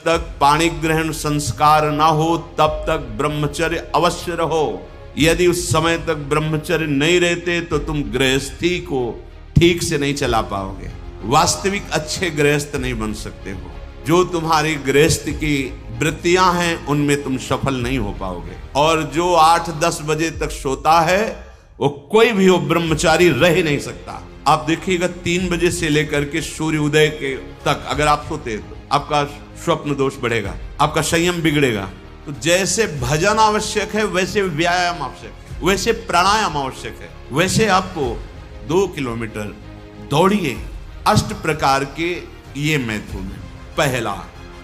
तक पाणी ग्रहण संस्कार ना हो तब तक ब्रह्मचर्य अवश्य रहो। यदि उस समय तक ब्रह्मचर्य नहीं रहते तो तुम गृहस्थी को ठीक से नहीं चला पाओगे, वास्तविक अच्छे गृहस्थ नहीं बन सकते हो। जो तुम्हारी गृहस्थ की वृत्तियां हैं उनमें तुम सफल नहीं हो पाओगे। और जो 8-10 बजे तक सोता है वो कोई भी हो ब्रह्मचारी रह ही नहीं सकता। आप देखिएगा 3 बजे से लेकर के सूर्य उदय के तक अगर आप सोते तो आपका स्वप्न दोष बढ़ेगा, आपका संयम बिगड़ेगा। तो जैसे भजन आवश्यक है वैसे व्यायाम आवश्यक है, वैसे प्राणायाम आवश्यक है, वैसे आपको 2 किलोमीटर दौड़िए। 8 प्रकार के ये मैथुन है। पहला,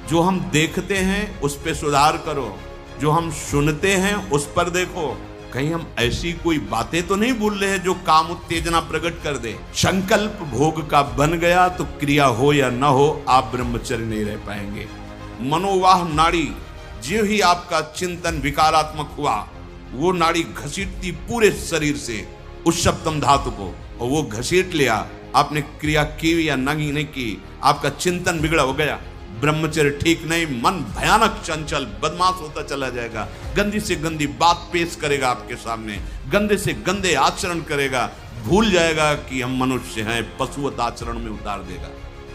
जो हम देखते हैं उस पर सुधार करो, जो हम सुनते हैं उस पर देखो, कहीं हम ऐसी कोई बातें तो नहीं बोल रहे हैं जो काम उत्तेजना प्रकट कर दे। संकल्प भोग का बन गया तो क्रिया हो या ना हो आप ब्रह्मचर्य नहीं रह पाएंगे। मनोवाह नाड़ी, जो ही आपका चिंतन विकारात्मक हुआ वो नाड़ी घसीटती पूरे शरीर से उस सप्तम धातु को, और वो घसीट लिया, आपने क्रिया की या नहीं की, आपका चिंतन बिगड़ा हो गया, ब्रह्मचर्य ठीक नहीं, मन भयानक चंचल बदमाश होता चला जाएगा, गंदी से गंदी बात पेश करेगा आपके सामने, गंदे से गंदे आचरण करेगा, भूल जाएगा कि हम मनुष्य हैं, पशुवत आचरण में उतार देगा।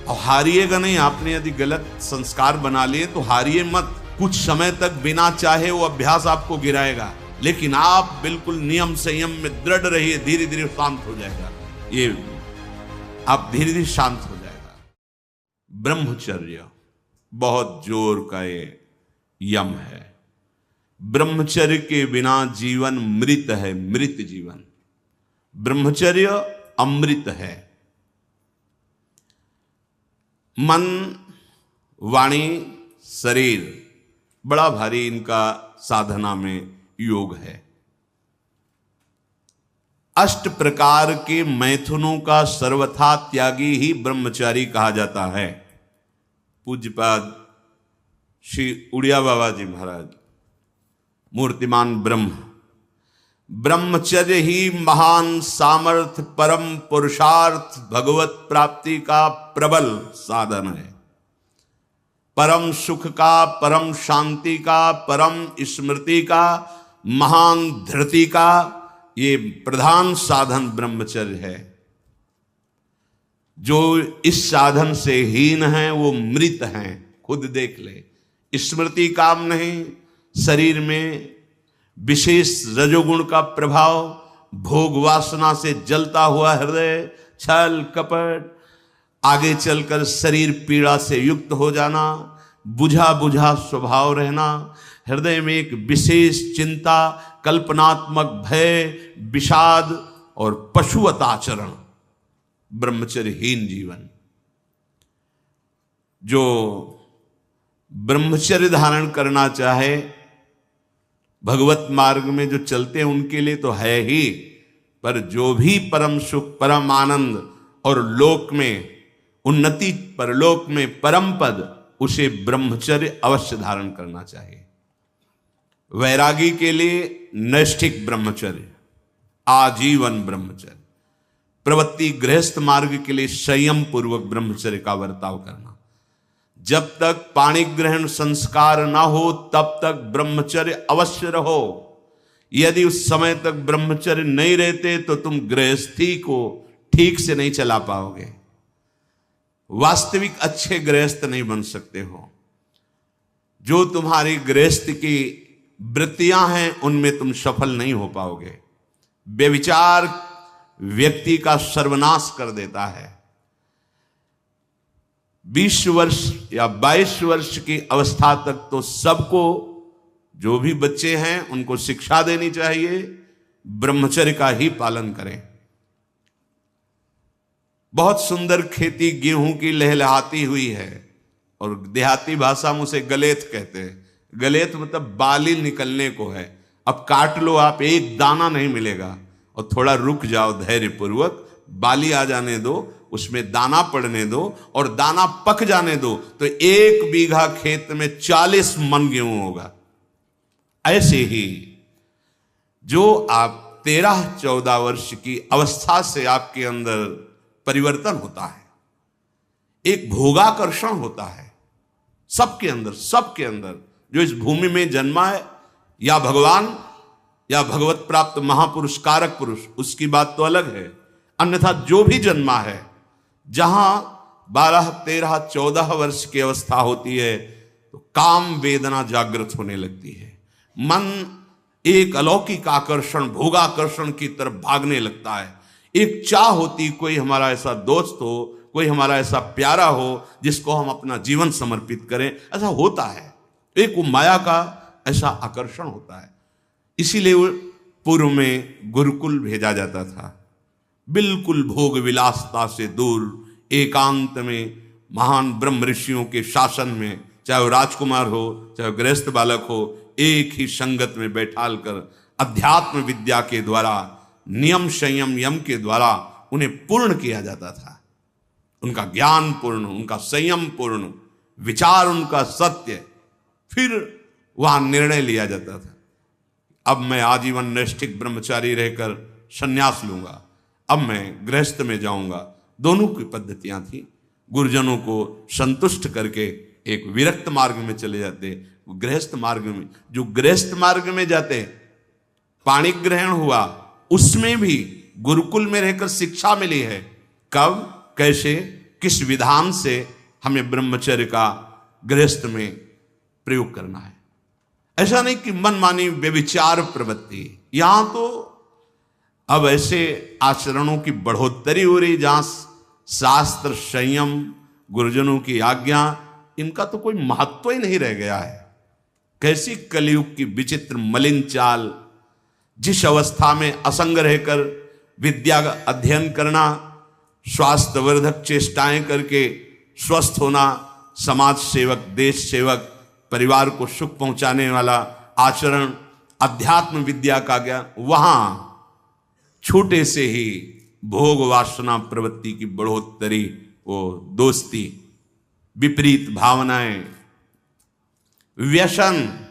और हारिएगा नहीं। आपने यदि गलत संस्कार बना लिए तो हारिए मत। कुछ समय तक बिना चाहे वो अभ्यास आपको गिराएगा, लेकिन आप बिल्कुल नियम संयम में दृढ़ रहिए, धीरे धीरे शांत हो जाएगा। ये आप धीरे धीरे शांत हो जाएगा। ब्रह्मचर्य बहुत जोर का ये यम है। ब्रह्मचर्य के बिना जीवन मृत है, मृत जीवन। ब्रह्मचर्य अमृत है। मन, वाणी, शरीर बड़ा भारी इनका साधना में योग है। 8 प्रकार के मैथुनों का सर्वथा त्यागी ही ब्रह्मचारी कहा जाता है। पूज्यपाद श्री उड़िया बाबा जी महाराज, मूर्तिमान ब्रह्म, ब्रह्मचर्य ही महान सामर्थ्य, परम पुरुषार्थ, भगवत प्राप्ति का प्रबल साधन है। परम सुख का, परम शांति का, परम स्मृति का, महान धृति का ये प्रधान साधन ब्रह्मचर्य है। जो इस साधन से हीन हैं वो मृत हैं, खुद देख ले। स्मृति काम नहीं, शरीर में विशेष रजोगुण का प्रभाव, भोग वासना से जलता हुआ हृदय, छल कपट, आगे चलकर शरीर पीड़ा से युक्त हो जाना, बुझा बुझा स्वभाव रहना, हृदय में एक विशेष चिंता, कल्पनात्मक भय, विषाद और पशुवत आचरण, ब्रह्मचर्यहीन जीवन। जो ब्रह्मचर्य धारण करना चाहे, भगवत मार्ग में जो चलते हैं उनके लिए तो है ही, पर जो भी परम सुख, परम आनंद और लोक में उन्नति, परलोक में परम पद, उसे ब्रह्मचर्य अवश्य धारण करना चाहिए। वैरागी के लिए नैष्ठिक ब्रह्मचर्य, आजीवन ब्रह्मचर्य। प्रवृत्ति गृहस्थ मार्ग के लिए संयम पूर्वक ब्रह्मचर्य का वर्ताव करना। जब तक पाणी ग्रहण संस्कार ना हो तब तक ब्रह्मचर्य अवश्य रहो। यदि उस समय तक ब्रह्मचर्य नहीं रहते तो तुम गृहस्थी को ठीक से नहीं चला पाओगे, वास्तविक अच्छे गृहस्थ नहीं बन सकते हो। जो तुम्हारी गृहस्थ की वृत्तियां हैं उनमें तुम सफल नहीं हो पाओगे। व्यभिचार व्यक्ति का सर्वनाश कर देता है। 20 वर्ष या 22 वर्ष की अवस्था तक तो सबको, जो भी बच्चे हैं उनको शिक्षा देनी चाहिए, ब्रह्मचर्य का ही पालन करें। बहुत सुंदर खेती गेहूं की लहलहाती हुई है, और देहाती भाषा में उसे गलेत कहते हैं। गलेत मतलब बाली निकलने को है। अब काट लो आप, एक दाना नहीं मिलेगा, और थोड़ा रुक जाओ धैर्य पूर्वक, बाली आ जाने दो, उसमें दाना पड़ने दो, और दाना पक जाने दो, तो 1 बीघा खेत में 40 मन गेहूं होगा। ऐसे ही जो आप 13-14 वर्ष की अवस्था से आपके अंदर परिवर्तन होता है, एक भोगाकर्षण होता है, सबके अंदर जो इस भूमि में जन्मा है, या भगवान या भगवत प्राप्त महापुरुष कारक पुरुष, उसकी बात तो अलग है। अन्यथा जो भी जन्मा है, जहां 12, 13, 14 वर्ष की अवस्था होती है तो काम वेदना जागृत होने लगती है। मन एक अलौकिक आकर्षण, भोगाकर्षण की तरफ भागने लगता है। एक चाह होती, कोई हमारा ऐसा दोस्त हो, कोई हमारा ऐसा प्यारा हो जिसको हम अपना जीवन समर्पित करें। ऐसा होता है, एक वो माया का ऐसा आकर्षण होता है। इसीलिए पूर्व में गुरुकुल भेजा जाता था, बिल्कुल भोग विलासता से दूर, एकांत में महान ब्रह्म ऋषियों के शासन में, चाहे वो राजकुमार हो चाहे गृहस्थ बालक हो, एक ही संगत में बैठाल कर अध्यात्म विद्या के द्वारा, नियम संयम यम के द्वारा उन्हें पूर्ण किया जाता था। उनका ज्ञान पूर्ण, उनका संयम पूर्ण, विचार उनका सत्य, फिर वहां निर्णय लिया जाता था। अब मैं आजीवन नैष्ठिक ब्रह्मचारी रहकर संन्यास लूंगा, अब मैं गृहस्थ में जाऊंगा। दोनों की पद्धतियां थी। गुरुजनों को संतुष्ट करके एक विरक्त मार्ग में चले जाते, गृहस्थ मार्ग में। जो गृहस्थ मार्ग में जाते, पाणी ग्रहण हुआ, उसमें भी गुरुकुल में रहकर शिक्षा मिली है। कब, कैसे, किस विधान से हमें ब्रह्मचर्य का गृहस्थ में प्रयोग करना है। ऐसा नहीं कि मनमानी व्यभिचार प्रवृत्ति। यहां तो अब ऐसे आचरणों की बढ़ोतरी हो रही जहां शास्त्र, संयम, गुरुजनों की आज्ञा, इनका तो कोई महत्व ही नहीं रह गया है। कैसी कलयुग की विचित्र मलिन चाल। जिस अवस्था में असंग रहकर विद्या का अध्ययन करना, स्वास्थ्यवर्धक चेष्टाएं करके स्वस्थ होना, समाज सेवक, देश सेवक, परिवार को सुख पहुंचाने वाला आचरण, अध्यात्म विद्या का ज्ञान, वहां छोटे से ही भोग वासना प्रवृत्ति की बढ़ोतरी, वो दोस्ती, विपरीत भावनाएं, व्यसन।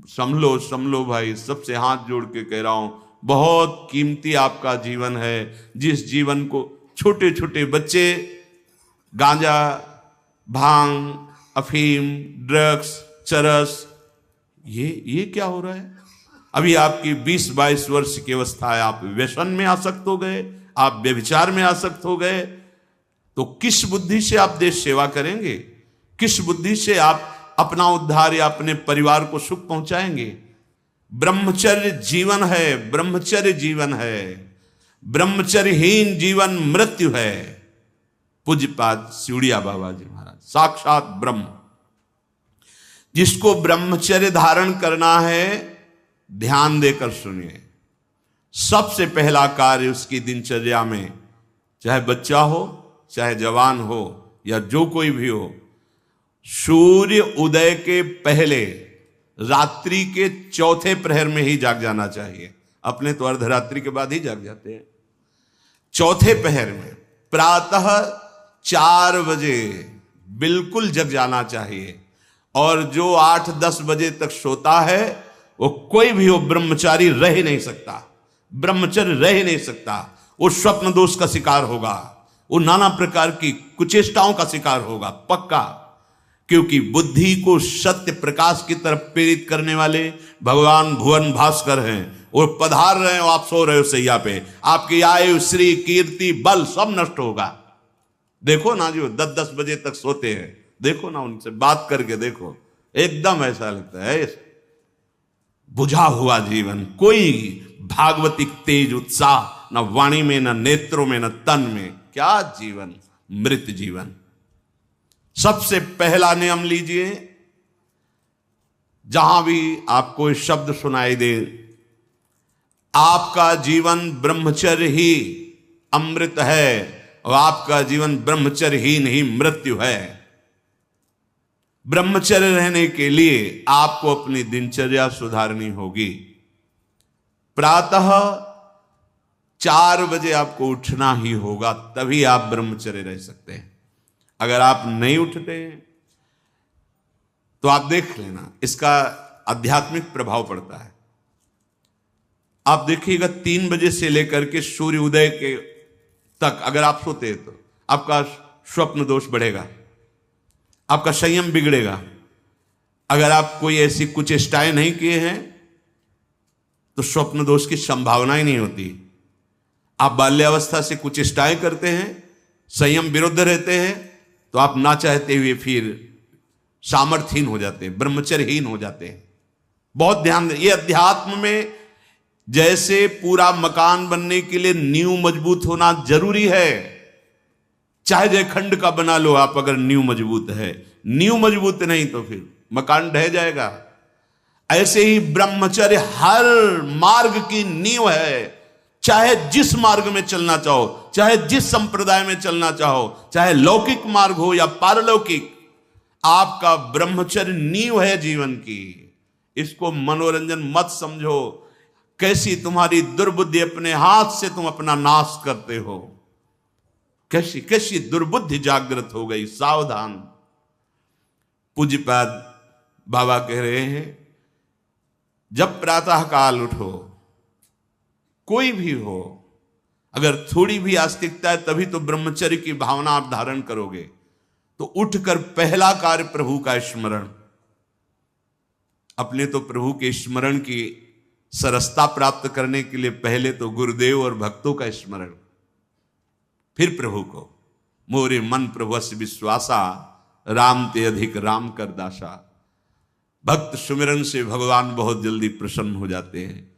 समलो भाई, सबसे हाथ जोड़ के कह रहा हूं, बहुत कीमती आपका जीवन है। जिस जीवन को छोटे छोटे बच्चे गांजा, भांग, अफीम, ड्रग्स, चरस, ये क्या हो रहा है? अभी आपकी 20-22 वर्ष की अवस्था है, आप व्यसन में आसक्त हो गए, आप व्यभिचार में आसक्त हो गए, तो किस बुद्धि से आप देश सेवा करेंगे? किस बुद्धि से आप अपना उद्धार या अपने परिवार को सुख पहुंचाएंगे? ब्रह्मचर्य जीवन है, ब्रह्मचर्य जीवन है। ब्रह्मचर्यहीन जीवन मृत्यु है। पूज्यपाद सिउड़िया बाबा जी महाराज, साक्षात ब्रह्म। जिसको ब्रह्मचर्य धारण करना है, ध्यान देकर सुनिए। सबसे पहला कार्य उसकी दिनचर्या में, चाहे बच्चा हो, चाहे जवान हो, या जो कोई भी हो, सूर्य उदय के पहले रात्रि के चौथे प्रहर में ही जाग जाना चाहिए। अपने तो अर्धरात्रि के बाद ही जाग जाते हैं। चौथे प्रहर में प्रातः 4 बजे बिल्कुल जग जाना चाहिए। और जो 8-10 बजे तक सोता है, वो कोई भी हो, ब्रह्मचारी रह ही नहीं सकता, ब्रह्मचर्य रह ही नहीं सकता। वो स्वप्न दोष का शिकार होगा, वो नाना प्रकार की कुचेष्टाओं का शिकार होगा, पक्का। क्योंकि बुद्धि को सत्य प्रकाश की तरफ प्रेरित करने वाले भगवान भुवन भास्कर हैं। वो पधार रहे हो, आप सो रहे हो सैया पे, आपकी आयु, श्री, कीर्ति, बल सब नष्ट होगा। देखो ना, जो 10-10 बजे तक सोते हैं, देखो ना, उनसे बात करके देखो, एकदम ऐसा लगता है बुझा हुआ जीवन, कोई भागवतिक तेज उत्साह न वाणी में, न नेत्रों में, न तन में। क्या जीवन, मृत जीवन। सबसे पहला नियम लीजिए, जहां भी आपको शब्द सुनाई दे, आपका जीवन ब्रह्मचर्य ही अमृत है और आपका जीवन ब्रह्मचर्य ही नहीं मृत्यु है। ब्रह्मचर्य रहने के लिए आपको अपनी दिनचर्या सुधारनी होगी। प्रातः 4 बजे आपको उठना ही होगा, तभी आप ब्रह्मचर्य रह सकते हैं। अगर आप नहीं उठते तो आप देख लेना, इसका आध्यात्मिक प्रभाव पड़ता है। आप देखिएगा 3 बजे से लेकर के सूर्य उदय के तक अगर आप सोते हैं तो आपका स्वप्न दोष बढ़ेगा। आपका संयम बिगड़ेगा। अगर आप कोई ऐसी कुचेष्टाएं नहीं किए हैं तो स्वप्न दोष की संभावना ही नहीं होती। आप बाल्यावस्था से कुचेष्टाएं करते हैं, संयम विरुद्ध रहते हैं, तो आप ना चाहते हुए फिर सामर्थ्यहीन हो जाते हैं, ब्रह्मचर्यहीन हो जाते हैं। बहुत ध्यान दें, ये अध्यात्म में जैसे पूरा मकान बनने के लिए नींव मजबूत होना जरूरी है, चाहे जयखंड का बना लो आप, अगर नींव मजबूत है, नींव मजबूत नहीं तो फिर मकान ढह जाएगा। ऐसे ही ब्रह्मचर्य हर मार्ग की नींव है। चाहे जिस मार्ग में चलना चाहो, चाहे जिस संप्रदाय में चलना चाहो, चाहे लौकिक मार्ग हो या पारलौकिक, आपका ब्रह्मचर्य नींव है जीवन की। इसको मनोरंजन मत समझो। कैसी तुम्हारी दुर्बुद्धि, अपने हाथ से तुम अपना नाश करते हो। कैसी कैसी दुर्बुद्धि जागृत हो गई, सावधान। पूज्यपाद बाबा कह रहे हैं, जब प्रातः काल उठो, कोई भी हो, अगर थोड़ी भी आस्तिकता है तभी तो ब्रह्मचर्य की भावना आप धारण करोगे। तो उठकर पहला कार्य प्रभु का स्मरण। अपने तो प्रभु के स्मरण की सरसता प्राप्त करने के लिए पहले तो गुरुदेव और भक्तों का स्मरण, फिर प्रभु को। मोरे मन प्रभुस्य विश्वासा, राम ते अधिक राम कर दासा। भक्त सुमिरन से भगवान बहुत जल्दी प्रसन्न हो जाते हैं।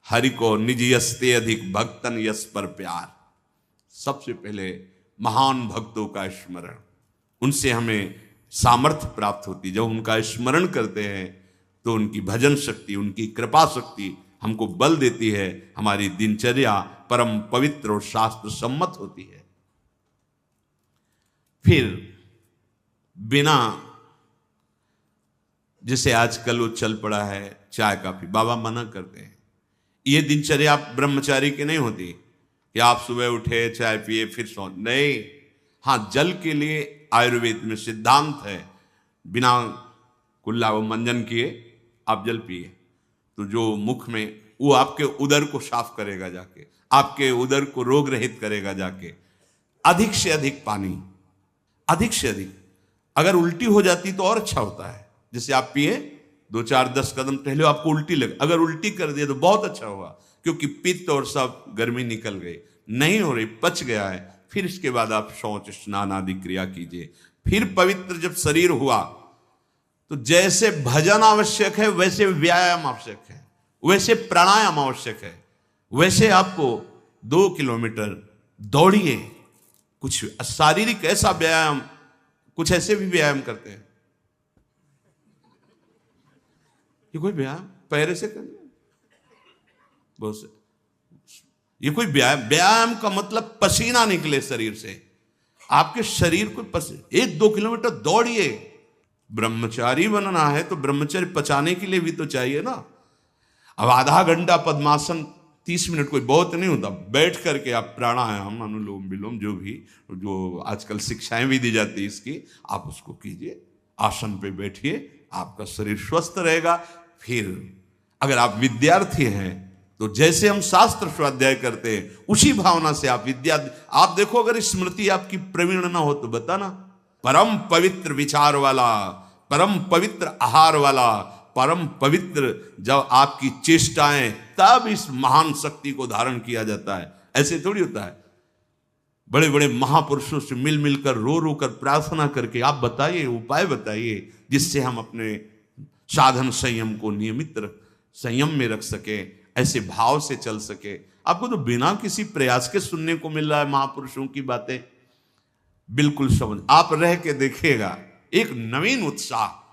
हरि को निज यस्ते अधिक भक्तन यस पर प्यार। सबसे पहले महान भक्तों का स्मरण, उनसे हमें सामर्थ्य प्राप्त होती। जब उनका स्मरण करते हैं तो उनकी भजन शक्ति, उनकी कृपा शक्ति हमको बल देती है। हमारी दिनचर्या परम पवित्र और शास्त्र सम्मत होती है। फिर बिना, जैसे आजकल वो चल पड़ा है चाय काफी, बाबा मना करते हैं। ये दिनचर्या ब्रह्मचारी की नहीं होती कि आप सुबह उठे, चाय पिए, फिर सो, नहीं। हाँ, जल के लिए आयुर्वेद में सिद्धांत है, बिना कुल्ला वो मंजन किए आप जल पिए तो जो मुख में, वो आपके उदर को साफ करेगा जाके, आपके उदर को रोग रहित करेगा जाके। अधिक से अधिक पानी, अधिक से अधिक। अगर उल्टी हो जाती तो और अच्छा होता है। जैसे आप पिए, 2-4-10 कदम टहले, आपको उल्टी लगे, अगर उल्टी कर दिया तो बहुत अच्छा होगा, क्योंकि पित्त और सब गर्मी निकल गई। नहीं हो रही, पच गया है, फिर इसके बाद आप शौच स्नान आदि क्रिया कीजिए। फिर पवित्र जब शरीर हुआ तो जैसे भजन आवश्यक है वैसे व्यायाम आवश्यक है, वैसे प्राणायाम आवश्यक है। वैसे आपको 2 किलोमीटर दौड़िए, कुछ शारीरिक ऐसा व्यायाम, कुछ ऐसे भी व्यायाम करते हैं। ये कोई व्यायाम पैरे से करना, बहुत से, ये कोई व्यायाम का मतलब पसीना निकले शरीर से, आपके शरीर को 1-2 किलोमीटर दौड़िए। ब्रह्मचारी बनना है तो ब्रह्मचर्य पचाने के लिए भी तो चाहिए ना। अब आधा घंटा पद्मासन, 30 मिनट कोई बहुत नहीं होता। बैठ करके आप प्राणायाम, अनुलोम विलोम, जो आजकल शिक्षाएं भी दी जाती है इसकी, आप उसको कीजिए। आसन पे बैठिए, आपका शरीर स्वस्थ रहेगा। फिर अगर आप विद्यार्थी हैं तो जैसे हम शास्त्र स्वाध्याय करते हैं उसी भावना से आप विद्या, आप देखो अगर स्मृति आपकी प्रवीण ना हो तो बताना। परम पवित्र विचार वाला, परम पवित्र आहार वाला, परम पवित्र जब आपकी चेष्टाएं, तब इस महान शक्ति को धारण किया जाता है। ऐसे थोड़ी होता है। बड़े बड़े महापुरुषों से मिल मिलकर, रो रो कर प्रार्थना करके आप बताइए, उपाय बताइए जिससे हम अपने साधन संयम को नियमित संयम में रख सके, ऐसे भाव से चल सके। आपको तो बिना किसी प्रयास के सुनने को मिल रहा है महापुरुषों की बातें। बिल्कुल समझ, आप रह के देखिएगा, एक नवीन उत्साह।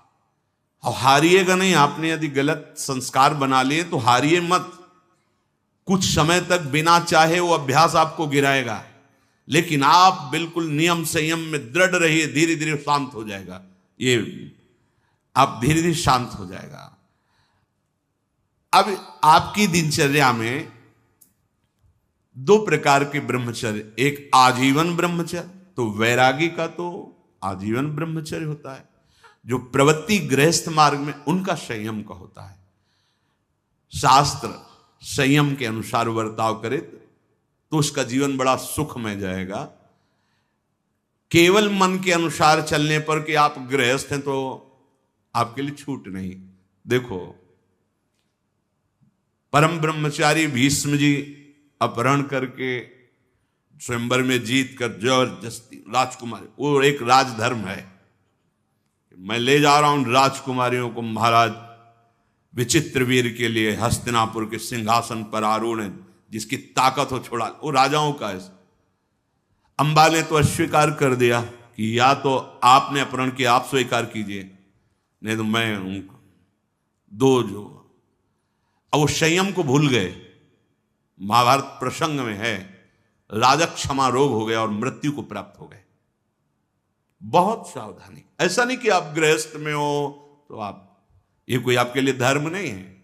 और हारिएगा नहीं। आपने यदि गलत संस्कार बना लिए तो हारिए मत। कुछ समय तक बिना चाहे वो अभ्यास आपको गिराएगा, लेकिन आप बिल्कुल नियम संयम में दृढ़ रहिए, धीरे धीरे शांत हो जाएगा। ये आप धीरे धीरे शांत हो जाएगा। अब आपकी दिनचर्या में 2 प्रकार के ब्रह्मचर्य, एक आजीवन ब्रह्मचर्य, तो वैरागी का तो आजीवन ब्रह्मचर्य होता है। जो प्रवृत्ति गृहस्थ मार्ग में, उनका संयम का होता है। शास्त्र संयम के अनुसार बर्ताव करे तो उसका जीवन बड़ा सुखमय जाएगा। केवल मन के अनुसार चलने पर कि आप गृहस्थ हैं तो आपके लिए छूट नहीं। देखो, परम ब्रह्मचारी भीष्म जी अपहरण करके स्वयंवर में जीत कर जबरदस्ती राजकुमारी, वो एक राजधर्म है, मैं ले जा रहा हूं राजकुमारियों को महाराज विचित्रवीर के लिए हस्तिनापुर के सिंहासन पर आरूढ़, जिसकी ताकत हो छोड़ा, वो राजाओं का है। अंबा ने तो अस्वीकार कर दिया कि या तो आपने अपहरण किया, आप स्वीकार कीजिए, नहीं तो मैं उनको दो जो। अब वो संयम को भूल गए। महाभारत प्रसंग में है, राजा क्षमा रोग हो गया और मृत्यु को प्राप्त हो गए। बहुत सावधानी, ऐसा नहीं कि आप गृहस्थ में हो तो आप, ये कोई आपके लिए धर्म नहीं है।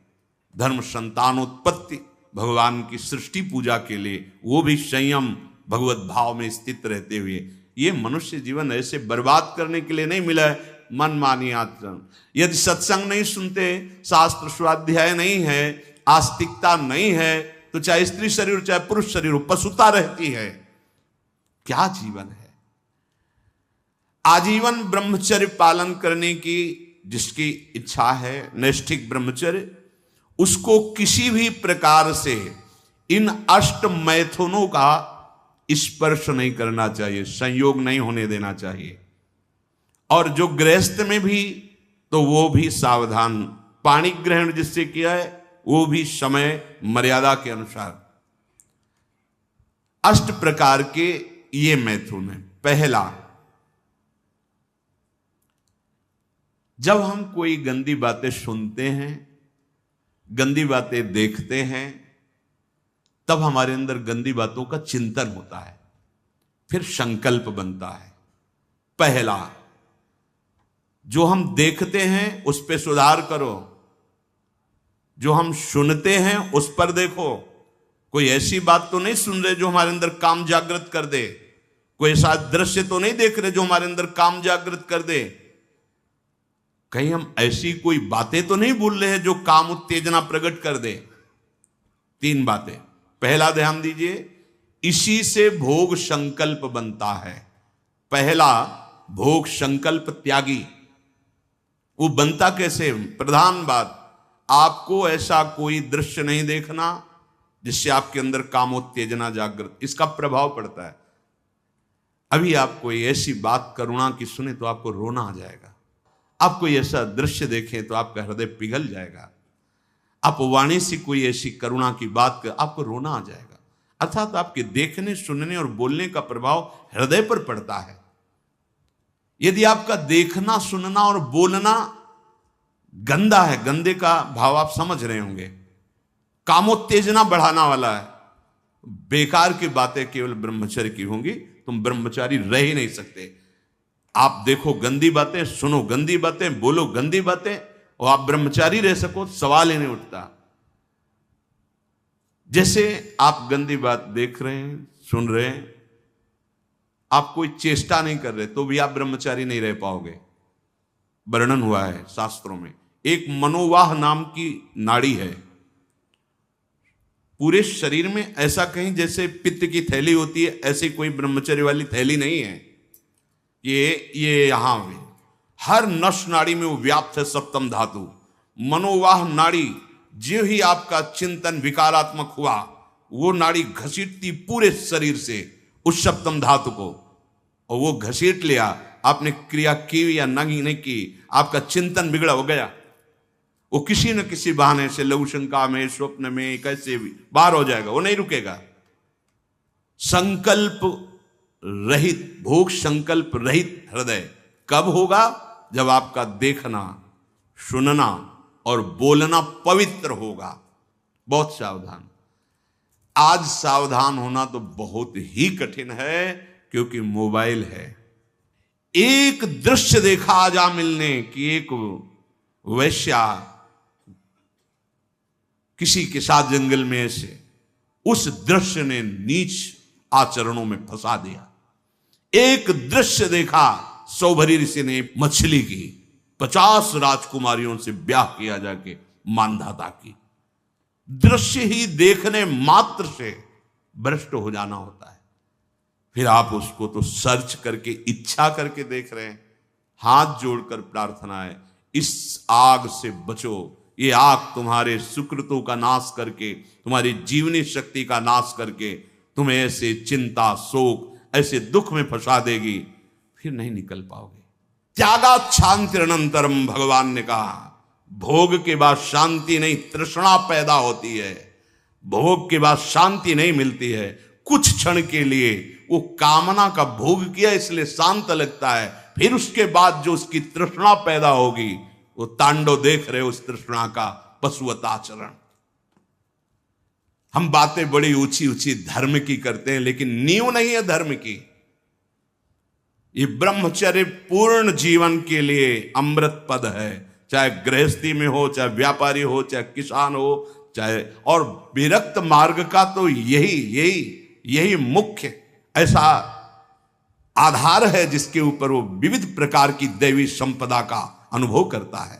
धर्म संतानोत्पत्ति, भगवान की सृष्टि पूजा के लिए, वो भी संयम भगवत भाव में स्थित रहते हुए। ये मनुष्य जीवन ऐसे बर्बाद करने के लिए नहीं मिला है मनमानी आचरण। यदि सत्संग नहीं सुनते, शास्त्र स्वाध्याय नहीं है, आस्तिकता नहीं है, तो चाहे स्त्री शरीर हो चाहे पुरुष शरीर हो, पशुता रहती है। क्या जीवन है? आजीवन ब्रह्मचर्य पालन करने की जिसकी इच्छा है, नैष्ठिक ब्रह्मचर्य, उसको किसी भी प्रकार से इन अष्ट मैथुनों का स्पर्श नहीं करना चाहिए, संयोग नहीं होने देना चाहिए। और जो गृहस्थ में भी, तो वो भी सावधान, पाणी ग्रहण जिससे किया है वो भी समय मर्यादा के अनुसार। अष्ट प्रकार के ये मैथुन है। पहला, जब हम कोई गंदी बातें सुनते हैं, गंदी बातें देखते हैं, तब हमारे अंदर गंदी बातों का चिंतन होता है, फिर संकल्प बनता है। पहला, जो हम देखते हैं उस पर सुधार करो, जो हम सुनते हैं उस पर देखो। कोई ऐसी बात तो नहीं सुन रहे जो हमारे अंदर काम जागृत कर दे, कोई ऐसा दृश्य तो नहीं देख रहे जो हमारे अंदर काम जागृत कर दे, कहीं हम ऐसी कोई बातें तो नहीं बोल रहे हैं जो काम उत्तेजना प्रकट कर दे। तीन बातें। पहला, ध्यान दीजिए, इसी से भोग संकल्प बनता है। पहला, भोग संकल्प त्यागी। वो बनता कैसे? प्रधान बात, आपको ऐसा कोई दृश्य नहीं देखना जिससे आपके अंदर कामोत्तेजना जागृत, इसका प्रभाव पड़ता है। अभी आप कोई ऐसी बात करुणा की सुने तो आपको रोना आ जाएगा, आप कोई ऐसा दृश्य देखें तो आपका हृदय पिघल जाएगा, आप वाणी से कोई ऐसी करुणा की बात कर आपको रोना आ जाएगा। अर्थात आपके देखने, सुनने और बोलने का प्रभाव हृदय पर पड़ता है। यदि आपका देखना, सुनना और बोलना गंदा है, गंदे का भाव आप समझ रहे होंगे, कामोत्तेजना बढ़ाना वाला है, बेकार की बातें केवल ब्रह्मचर्य की होंगी, तुम ब्रह्मचारी रह ही नहीं सकते। आप देखो गंदी बातें, सुनो गंदी बातें, बोलो गंदी बातें, और आप ब्रह्मचारी रह सको, सवाल ही नहीं उठता। जैसे आप गंदी बात देख रहे हैं, सुन रहे हैं, आप कोई चेष्टा नहीं कर रहे, तो भी आप ब्रह्मचारी नहीं रह पाओगे। वर्णन हुआ है शास्त्रों में, एक मनोवाह नाम की नाड़ी है पूरे शरीर में, ऐसा कहीं जैसे पित्त की थैली होती है, ऐसी कोई ब्रह्मचर्य वाली थैली नहीं है। ये यहां में हर नस नाड़ी में वो व्याप्त है सप्तम धातु। मनोवाह नाड़ी, जो ही आपका चिंतन विकारात्मक हुआ, वो नाड़ी घसीटती पूरे शरीर से उस सप्तम धातु को, और वो घसीट लिया, आपने क्रिया की या नहीं की, आपका चिंतन बिगड़ा हो गया, वो किसी न किसी बहाने से लघु शंका में, स्वप्न में, कैसे भी बाहर हो जाएगा, वो नहीं रुकेगा। संकल्प रहित, भोग संकल्प रहित हृदय कब होगा? जब आपका देखना, सुनना और बोलना पवित्र होगा। बहुत सावधान। आज सावधान होना तो बहुत ही कठिन है, क्योंकि मोबाइल है। एक दृश्य देखा आज आमिल ने कि एक वैश्या किसी के साथ जंगल में ऐसे, उस दृश्य ने नीच आचरणों में फंसा दिया। एक दृश्य देखा, सौभरी ऋषि ने मछली की 50 राजकुमारियों से ब्याह किया जाके मानधाता की। दृश्य ही देखने मात्र से भ्रष्ट हो जाना होता है। फिर आप उसको तो सर्च करके इच्छा करके देख रहे हैं। हाथ जोड़कर प्रार्थना है, इस आग से बचो। ये आग तुम्हारे सुकृतों का नाश करके, तुम्हारी जीवनी शक्ति का नाश करके तुम्हें ऐसे चिंता, शोक, ऐसे दुख में फंसा देगी, फिर नहीं निकल पाओगे। त्यागात शांतिरनंतरम, भगवान ने कहा, भोग के बाद शांति नहीं, तृष्णा पैदा होती है। भोग के बाद शांति नहीं मिलती है। कुछ क्षण के लिए वो कामना का भोग किया इसलिए शांत लगता है, फिर उसके बाद जो उसकी तृष्णा पैदा होगी, वो तांडव देख रहे हो उस तृष्णा का, पशुवत आचरण। हम बातें बड़ी ऊंची ऊंची धर्म की करते हैं, लेकिन नींव नहीं है धर्म की। ये ब्रह्मचर्य पूर्ण जीवन के लिए अमृत पद है, चाहे गृहस्थी में हो, चाहे व्यापारी हो, चाहे किसान हो, चाहे, और विरक्त मार्ग का तो यही मुख्य ऐसा आधार है जिसके ऊपर वो विविध प्रकार की दैवी संपदा का अनुभव करता है।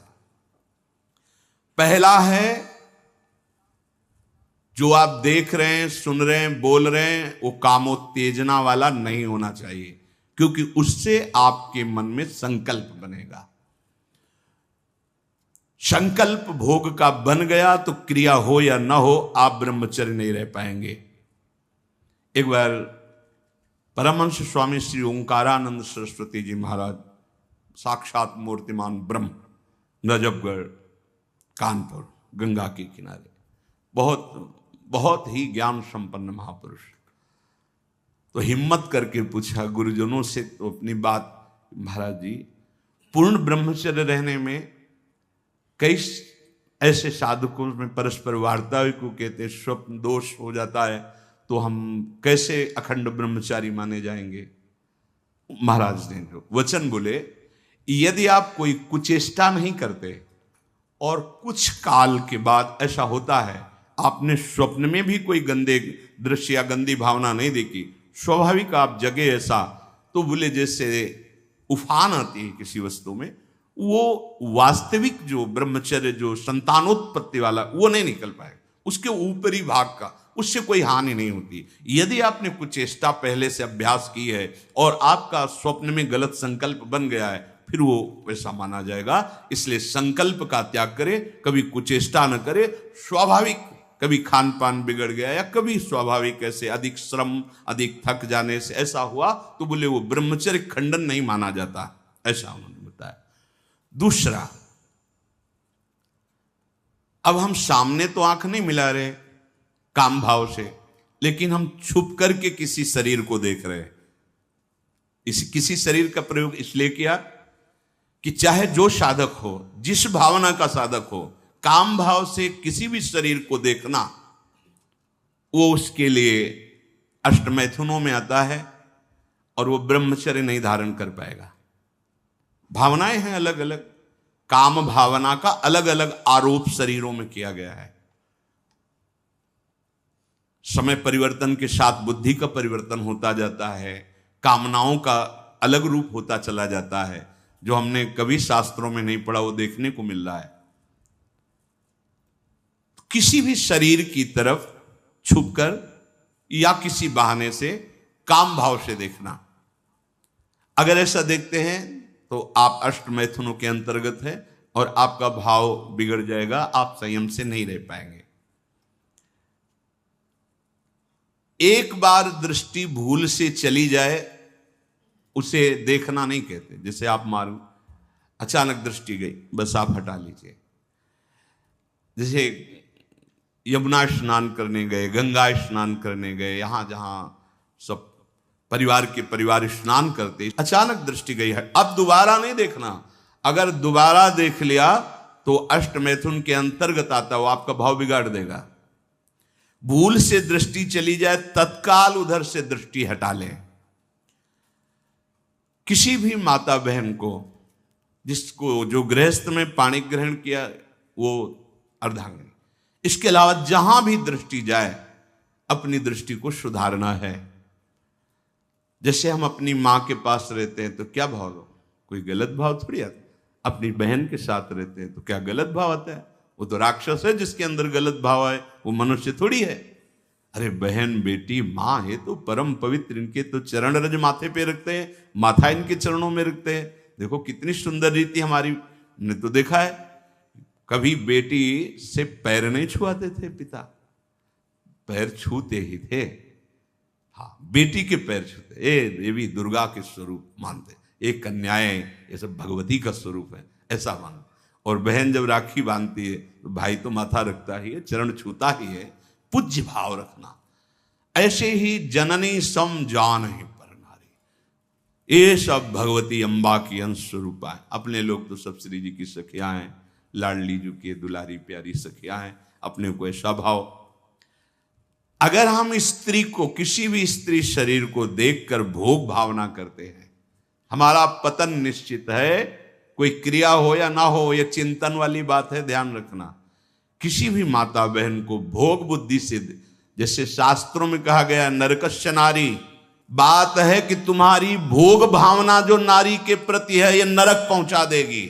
पहला है, जो आप देख रहे हैं, सुन रहे हैं, बोल रहे हैं, वो कामोत्तेजना वाला नहीं होना चाहिए, क्योंकि उससे आपके मन में संकल्प बनेगा। संकल्प भोग का बन गया तो क्रिया हो या ना हो, आप ब्रह्मचर्य नहीं रह पाएंगे। एक बार परमहंस स्वामी श्री ओंकारानंद सरस्वती जी महाराज, साक्षात मूर्तिमान ब्रह्म, नजफगढ़, कानपुर, गंगा के किनारे, बहुत ही ज्ञान संपन्न महापुरुष, तो हिम्मत करके पूछा गुरुजनों से, तो अपनी बात, महाराज जी, पूर्ण ब्रह्मचर्य रहने में कई ऐसे साधकों में परस्पर वार्ता को कहते हैं स्वप्न दोष हो जाता है, तो हम कैसे अखंड ब्रह्मचारी माने जाएंगे। महाराज ने जो वचन बोले, यदि आप कोई कुचेष्टा नहीं करते और कुछ काल के बाद ऐसा होता है, आपने स्वप्न में भी कोई गंदे दृश्य या गंदी भावना नहीं देखी, स्वाभाविक आप जगे ऐसा, तो बोले जैसे उफान आती है किसी वस्तु में, वो वास्तविक जो ब्रह्मचर्य, जो संतानोत्पत्ति वाला, वो नहीं निकल पाएगा। उसके ऊपरी भाग का, उससे कोई हानि नहीं होती। यदि आपने कुछ चेष्टा पहले से अभ्यास की है और आपका स्वप्न में गलत संकल्प बन गया है, फिर वो वैसा माना जाएगा। इसलिए संकल्प का त्याग करे, कभी कुचेष्टा न करे। स्वाभाविक कभी खान पान बिगड़ गया या कभी स्वाभाविक ऐसे अधिक श्रम, अधिक थक जाने से ऐसा हुआ, तो बोले वो ब्रह्मचर्य खंडन नहीं माना जाता, ऐसा उन्होंने बताया। दूसरा, अब हम सामने तो आंख नहीं मिला रहे काम भाव से, लेकिन हम छुप करके किसी शरीर को देख रहे हैं। किसी शरीर का प्रयोग इसलिए किया कि चाहे जो साधक हो, जिस भावना का साधक हो, काम भाव से किसी भी शरीर को देखना, वो उसके लिए अष्टमैथुनों में आता है और वो ब्रह्मचर्य नहीं धारण कर पाएगा। भावनाएं हैं अलग अलग, काम भावना का अलग अलग आरोप शरीरों में किया गया है। समय परिवर्तन के साथ बुद्धि का परिवर्तन होता जाता है, कामनाओं का अलग रूप होता चला जाता है। जो हमने कभी शास्त्रों में नहीं पढ़ा वो देखने को मिल रहा है। किसी भी शरीर की तरफ छुपकर या किसी बहाने से काम भाव से देखना, अगर ऐसा देखते हैं तो आप अष्टमैथुनों के अंतर्गत है और आपका भाव बिगड़ जाएगा, आप संयम से नहीं रह पाएंगे। एक बार दृष्टि भूल से चली जाए उसे देखना नहीं कहते। जैसे आप मारो, अचानक दृष्टि गई, बस आप हटा लीजिए। जैसे यमुना स्नान करने गए, गंगा स्नान करने गए, यहां जहां सब परिवार के परिवार स्नान करते, अचानक दृष्टि गई है, अब दोबारा नहीं देखना। अगर दोबारा देख लिया तो अष्टमैथुन के अंतर्गत आता, वो आपका भाव बिगाड़ देगा। भूल से दृष्टि चली जाए, तत्काल उधर से दृष्टि हटा लें। किसी भी माता बहन को, जिसको जो गृहस्थ में पाणी ग्रहण किया वो अर्धांगिनी, इसके अलावा जहां भी दृष्टि जाए अपनी दृष्टि को सुधारना है। जैसे हम अपनी मां के पास रहते हैं तो क्या भाव, कोई गलत भाव थोड़ी आता। अपनी बहन के साथ रहते हैं तो क्या गलत भाव आता है? वो तो राक्षस है जिसके अंदर गलत भाव है, वो मनुष्य थोड़ी है। अरे बहन बेटी माँ है तो परम पवित्र, इनके तो चरण रज माथे पे रखते हैं, माथा इनके चरणों में रखते हैं। देखो कितनी सुंदर रीति हमारी ने तो देखा है। कभी बेटी से पैर नहीं छुआते थे पिता, पैर छूते ही थे। हाँ, बेटी के पैर छूते, ये देवी दुर्गा के स्वरूप मानते, एक कन्याएं ये सब भगवती का स्वरूप है ऐसा मानते। और बहन जब राखी बांधती है तो भाई तो माथा रखता ही है, चरण छूता ही है, पूज्य भाव रखना। ऐसे ही जननी सम जान ही पर नारी, ये सब भगवती अम्बा की अंश स्वरूपा है। अपने लोग तो सब श्री जी की सखियां हैं, लाडली जी की दुलारी प्यारी सखियां हैं, अपने को ऐसा भाव। अगर हम स्त्री को, किसी भी स्त्री शरीर को देखकर भोग भावना करते हैं, हमारा पतन निश्चित है। कोई क्रिया हो या ना हो, यह चिंतन वाली बात है, ध्यान रखना। किसी भी माता बहन को भोग बुद्धि से, जैसे शास्त्रों में कहा गया नरकस्य नारी, बात है कि तुम्हारी भोग भावना जो नारी के प्रति है, यह नरक पहुंचा देगी।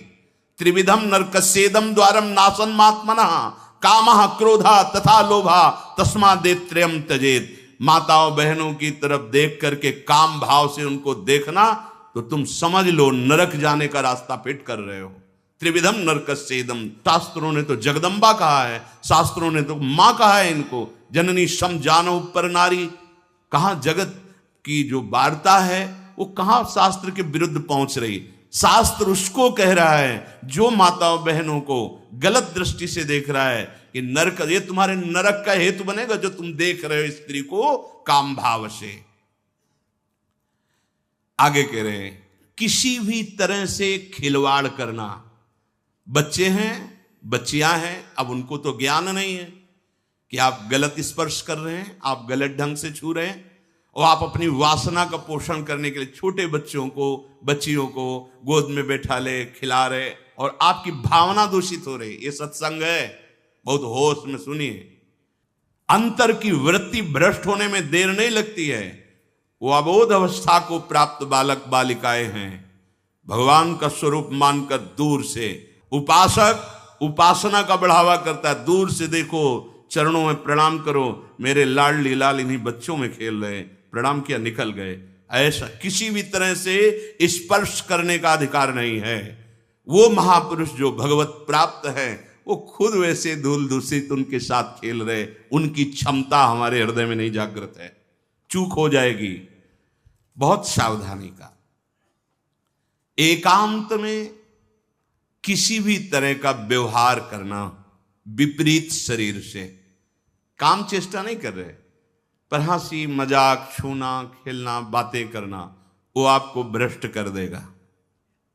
त्रिविधम नरकस्येदम द्वारम नासन मात्मनः कामः क्रोधा तथा लोभा तस्मादेत्रयम् त्यजेत। माताओं बहनों की तरफ देख करके काम भाव से उनको देखना तो तुम समझ लो नरक जाने का रास्ता फिट कर रहे हो। त्रिविधम नरकस्येदम, शास्त्रों ने तो जगदम्बा कहा है, शास्त्रों ने तो मां कहा है इनको। जननी सम जानो पर नारी, कहां जगत की जो वार्ता है वो कहां शास्त्र के विरुद्ध पहुंच रही। शास्त्र उसको कह रहा है जो माताओं बहनों को गलत दृष्टि से देख रहा है कि नरक, ये तुम्हारे नरक का हेतु बनेगा जो तुम देख रहे हो स्त्री को काम भाव से। आगे कह रहे हैं किसी भी तरह से खिलवाड़ करना। बच्चे हैं, बच्चियां हैं, अब उनको तो ज्ञान नहीं है कि आप गलत स्पर्श कर रहे हैं, आप गलत ढंग से छू रहे हैं, और आप अपनी वासना का पोषण करने के लिए छोटे बच्चों को, बच्चियों को गोद में बैठा ले, खिला रहे, और आपकी भावना दूषित हो रही। ये सत्संग है, बहुत होश में सुनिए। अंतर की वृत्ति भ्रष्ट होने में देर नहीं लगती है। वो अबोध अवस्था को प्राप्त बालक बालिकाएं हैं। भगवान का स्वरूप मानकर दूर से उपासक उपासना का बढ़ावा करता है। दूर से देखो, चरणों में प्रणाम करो, मेरे लाडली लाल इन्हीं बच्चों में खेल रहे, प्रणाम किया निकल गए। ऐसा किसी भी तरह से स्पर्श करने का अधिकार नहीं है। वो महापुरुष जो भगवत प्राप्त है वो खुद वैसे धूल दूषित उनके साथ खेल रहे, उनकी क्षमता हमारे हृदय में नहीं जागृत है। चूक हो जाएगी, बहुत सावधानी का। एकांत में किसी भी तरह का व्यवहार करना विपरीत शरीर से, काम चेष्टा नहीं कर रहे, पर हंसी मजाक, छूना, खेलना, बातें करना, वो आपको भ्रष्ट कर देगा।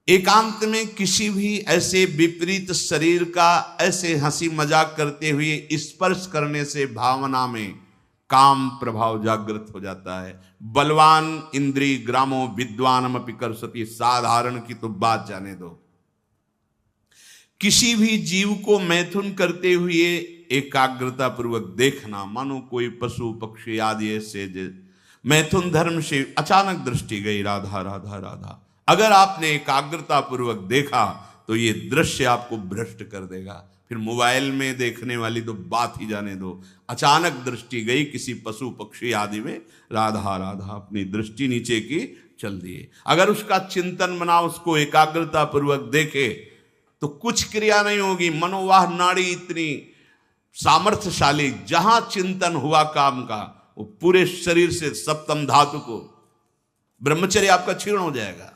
एकांत में किसी भी ऐसे विपरीत शरीर का ऐसे हंसी मजाक करते हुए स्पर्श करने से भावना में काम प्रभाव जागृत हो जाता है। बलवान इंद्री ग्रामो विद्वानम अपि कर्षति, साधारण की तो बात जाने दो। किसी भी जीव को मैथुन करते हुए एकाग्रता पूर्वक देखना, मानो कोई पशु पक्षी आदि ऐसे मैथुन धर्म से अचानक दृष्टि गई, राधा राधा राधा, अगर आपने एकाग्रता पूर्वक देखा तो ये दृश्य आपको भ्रष्ट कर देगा। फिर मोबाइल में देखने वाली तो बात ही जाने दो। अचानक दृष्टि गई किसी पशु पक्षी आदि में, राधा राधा, अपनी दृष्टि नीचे की चल दिए। अगर उसका चिंतन बना, उसको एकाग्रता पूर्वक देखे तो कुछ क्रिया नहीं होगी। मनोवाह नाड़ी इतनी सामर्थ्यशाली, जहां चिंतन हुआ काम का, वो पूरे शरीर से सप्तम धातु को, ब्रह्मचर्य आपका क्षीण हो जाएगा।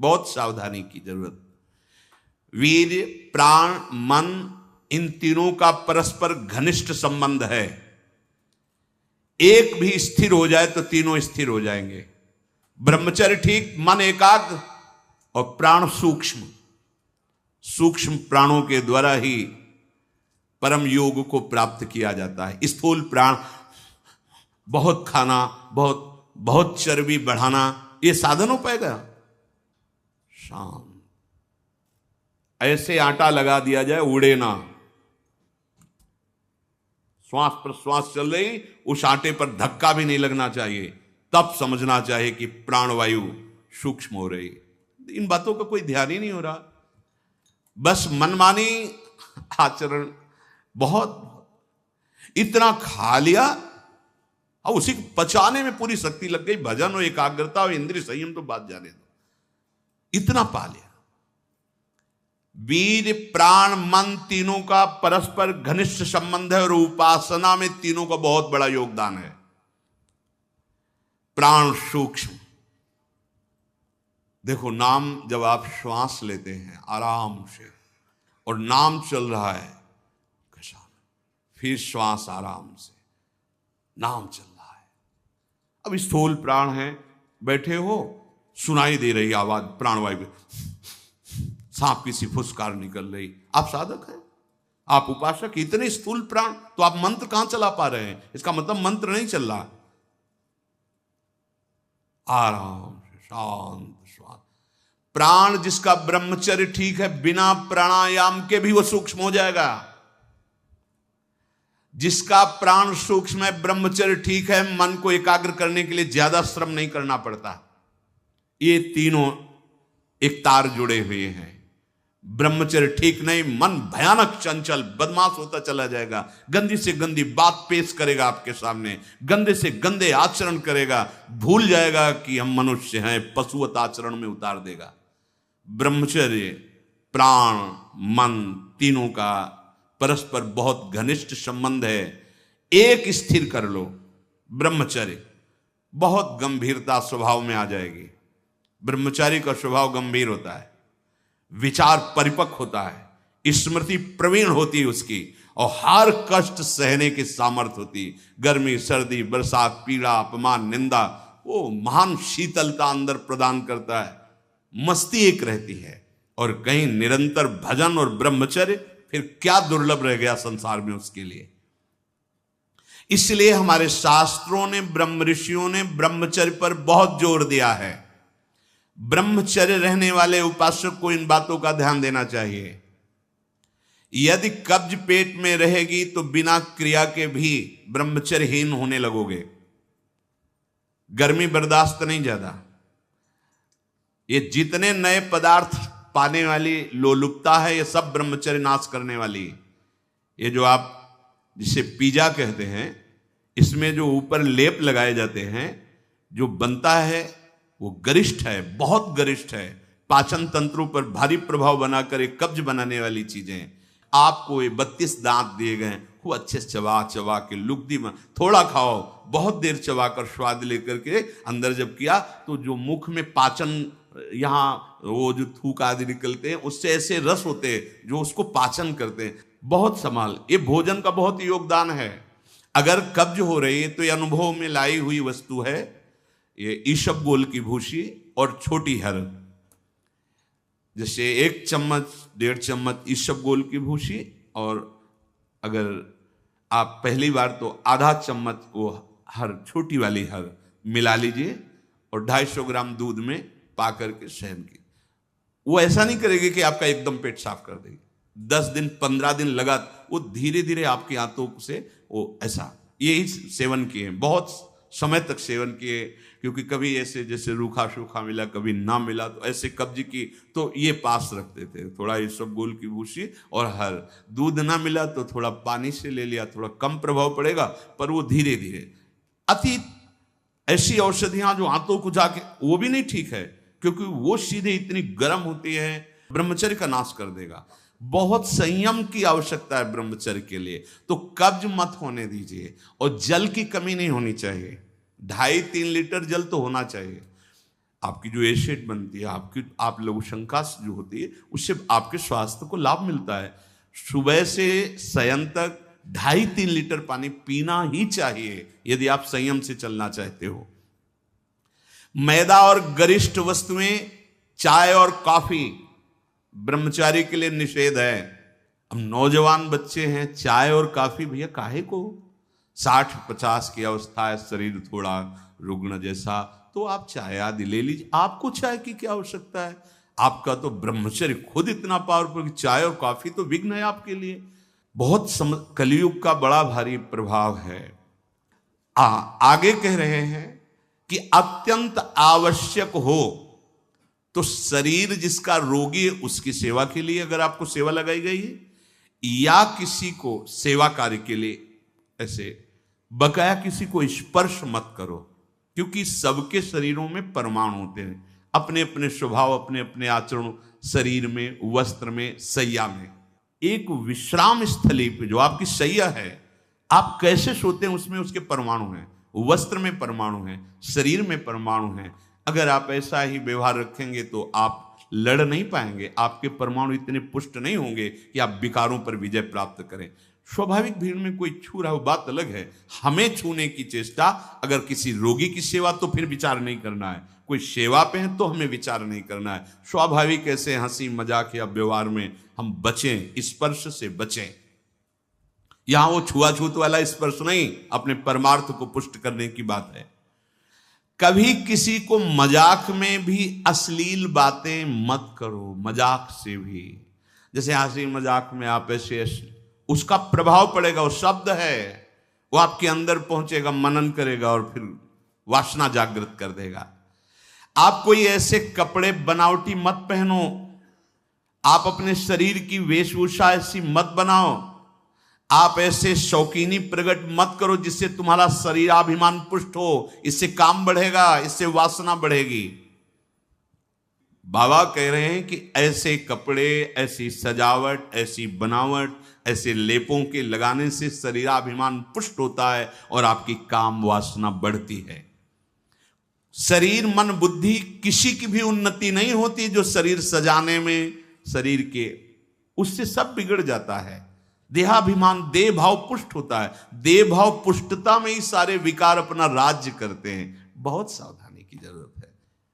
बहुत सावधानी की जरूरत। वीर्य, प्राण, मन, इन तीनों का परस्पर घनिष्ठ संबंध है। एक भी स्थिर हो जाए तो तीनों स्थिर हो जाएंगे। ब्रह्मचर्य ठीक, मन एकाग्र, और प्राण सूक्ष्म। सूक्ष्म प्राणों के द्वारा ही परम योग को प्राप्त किया जाता है। स्थूल प्राण, बहुत खाना, बहुत चर्बी बढ़ाना, ये साधन हो पाएगा? शाम ऐसे आटा लगा दिया जाए, उड़े ना। श्वास प्रश्वास चल रही, उस आटे पर धक्का भी नहीं लगना चाहिए, तब समझना चाहिए कि प्राणवायु सूक्ष्म हो रही। इन बातों का कोई ध्यान ही नहीं हो रहा, बस मनमानी आचरण। बहुत इतना खा लिया, अब उसी को पचाने में पूरी शक्ति लग गई। भजन और एकाग्रता और इंद्रिय संयम तो बात जाने दो, इतना पा लिया। वीर प्राण मन तीनों का परस्पर घनिष्ठ संबंध है और उपासना में तीनों का बहुत बड़ा योगदान है। प्राण सूक्ष्म, देखो नाम जब आप श्वास लेते हैं आराम से और नाम चल रहा है कशान, फिर श्वास आराम से, नाम चल रहा है। अब स्थूल प्राण है, बैठे हो सुनाई दे रही आवाज प्राणवायु, सांप की सी फुसकार निकल रही, आप साधक हैं, आप उपासक। इतने स्थूल प्राण तो आप मंत्र कहां चला पा रहे हैं? इसका मतलब मंत्र नहीं चल रहा। आराम से शांत श्वास। प्राण जिसका ब्रह्मचर्य ठीक है, बिना प्राणायाम के भी वो सूक्ष्म हो जाएगा। जिसका प्राण सूक्ष्म है, ब्रह्मचर्य ठीक है, मन को एकाग्र करने के लिए ज्यादा श्रम नहीं करना पड़ता। ये तीनों एक तार जुड़े हुए हैं। ब्रह्मचर्य ठीक नहीं, मन भयानक चंचल बदमाश होता चला जाएगा, गंदी से गंदी बात पेश करेगा आपके सामने, गंदे से गंदे आचरण करेगा, भूल जाएगा कि हम मनुष्य हैं, पशुवत आचरण में उतार देगा। ब्रह्मचर्य प्राण मन तीनों का परस्पर बहुत घनिष्ठ संबंध है। एक स्थिर कर लो, ब्रह्मचर्य बहुत गंभीरता स्वभाव में आ जाएगी। ब्रह्मचारी का स्वभाव गंभीर होता है, विचार परिपक्व होता है, स्मृति प्रवीण होती है उसकी, और हर कष्ट सहने की सामर्थ्य होती। गर्मी सर्दी बरसात पीड़ा अपमान निंदा, वो महान शीतलता अंदर प्रदान करता है। मस्ती एक रहती है। और कहीं निरंतर भजन और ब्रह्मचर्य, फिर क्या दुर्लभ रह गया संसार में उसके लिए। इसलिए हमारे शास्त्रों ने, ब्रह्म ऋषियों ने ब्रह्मचर्य पर बहुत जोर दिया है। ब्रह्मचर्य रहने वाले उपासक को इन बातों का ध्यान देना चाहिए। यदि कब्ज पेट में रहेगी तो बिना क्रिया के भी ब्रह्मचर्यहीन होने लगोगे। गर्मी बर्दाश्त नहीं ज्यादा, ये जितने नए पदार्थ पाने वाली लोलुपता है, ये सब ब्रह्मचर्य नाश करने वाली। ये जो आप जिसे पिज्जा कहते हैं, इसमें जो ऊपर लेप लगाए जाते हैं, जो बनता है वो गरिष्ठ है, बहुत गरिष्ठ है, पाचन तंत्रों पर भारी प्रभाव बनाकर एक कब्ज बनाने वाली चीजें। आपको ये 32 दांत दिए गए, वो अच्छे से चबा चबा के लुगदी में थोड़ा खाओ, बहुत देर चबा कर स्वाद लेकर के अंदर जब किया तो जो मुख में पाचन, यहाँ वो जो थूक आदि निकलते हैं, उससे ऐसे रस होते हैं जो उसको पाचन करते हैं। बहुत संभाल, ये भोजन का बहुत योगदान है। अगर कब्ज हो रही है तो ये अनुभव में लाई हुई वस्तु है, ये ईशबगोल की भूसी और छोटी हर। जैसे 1 चम्मच 1.5 चम्मच ईशबगोल की भूसी, और अगर आप पहली बार तो आधा चम्मच वो हर, छोटी वाली हर मिला लीजिए और 250 ग्राम दूध में पा करके सेवन की। वो ऐसा नहीं करेगी कि आपका एकदम पेट साफ कर देगी। 10 दिन 15 दिन लगा, वो धीरे धीरे आपकी आंतों से वो ऐसा, यही सेवन किए, बहुत समय तक सेवन किए। क्योंकि कभी ऐसे जैसे रूखा सूखा मिला, कभी ना मिला, तो ऐसे कब्ज की तो ये पास रखते थे, थोड़ा ईशबगोल की भूसी और हर। दूध ना मिला तो थोड़ा पानी से ले लिया, थोड़ा कम प्रभाव पड़ेगा, पर वो धीरे धीरे। अति ऐसी औषधियां जो आंतों को जाके, वो भी नहीं ठीक है, क्योंकि वो सीधे इतनी गर्म होती है, ब्रह्मचर्य का नाश कर देगा। बहुत संयम की आवश्यकता है ब्रह्मचर्य के लिए। तो कब्ज मत होने दीजिए, और जल की कमी नहीं होनी चाहिए। 2.5-3 लीटर जल तो होना चाहिए। आपकी जो एसिड बनती है, आपकी आप लघुशंका जो होती है, उससे आपके स्वास्थ्य को लाभ मिलता है। सुबह से शयन तक 2.5-3 लीटर पानी पीना ही चाहिए, यदि आप संयम से चलना चाहते हो। मैदा और गरिष्ठ वस्तुएं, चाय और कॉफी ब्रह्मचारी के लिए निषेध है। अब नौजवान बच्चे हैं, चाय और कॉफी भैया काहे को? 60-50 की अवस्था है, शरीर थोड़ा रुग्ण जैसा, तो आप चाय आदि ले लीजिए। आपको चाय की क्या आवश्यकता है? आपका तो ब्रह्मचर्य खुद इतना पावरफुल कि चाय और कॉफी तो विघ्न है आपके लिए। बहुत कलयुग का बड़ा भारी प्रभाव है। आगे कह रहे हैं कि अत्यंत आवश्यक हो तो शरीर जिसका रोगी है उसकी सेवा के लिए अगर आपको सेवा लगाई गई है, या किसी को सेवा कार्य के लिए ऐसे बकाया किसी को स्पर्श मत करो, क्योंकि सबके शरीरों में परमाणु होते हैं, अपने अपने स्वभाव, अपने अपने आचरण, शरीर में, वस्त्र में, सैया में। एक विश्राम स्थली पे जो आपकी सैया है, आप कैसे सोते हैं उसमें उसके परमाणु हैं, वस्त्र में परमाणु हैं, शरीर में परमाणु हैं। अगर आप ऐसा ही व्यवहार रखेंगे तो आप लड़ नहीं पाएंगे, आपके परमाणु इतने पुष्ट नहीं होंगे कि आप विकारों पर विजय प्राप्त करें। स्वाभाविक भीड़ में कोई छू रहा हो बात अलग है, हमें छूने की चेष्टा, अगर किसी रोगी की सेवा तो फिर विचार नहीं करना है, कोई सेवा पे है तो हमें विचार नहीं करना है। स्वाभाविक ऐसे हंसी मजाक या व्यवहार में हम बचें, स्पर्श से बचें। यहां वो छुआछूत वाला स्पर्श नहीं, अपने परमार्थ को पुष्ट करने की बात है। कभी किसी को मजाक में भी अश्लील बातें मत करो, मजाक से भी। जैसे हंसी मजाक में आप ऐसे, उसका प्रभाव पड़ेगा, वो शब्द है, वो आपके अंदर पहुंचेगा, मनन करेगा और फिर वासना जागृत कर देगा। आप कोई ऐसे कपड़े बनावटी मत पहनो, आप अपने शरीर की वेशभूषा ऐसी मत बनाओ, आप ऐसे शौकीनी प्रकट मत करो जिससे तुम्हारा शरीराभिमान पुष्ट हो, इससे काम बढ़ेगा, इससे वासना बढ़ेगी। बाबा कह रहे हैं कि ऐसे कपड़े, ऐसी सजावट, ऐसी बनावट, ऐसे लेपों के लगाने से शरीराभिमान पुष्ट होता है और आपकी काम वासना बढ़ती है। शरीर मन बुद्धि किसी की भी उन्नति नहीं होती जो शरीर सजाने में, शरीर के, उससे सब बिगड़ जाता है। देहाभिमान, देह भाव पुष्ट होता है, देह भाव पुष्टता में ही सारे विकार अपना राज्य करते हैं। बहुत सावधानी की जरूरत है,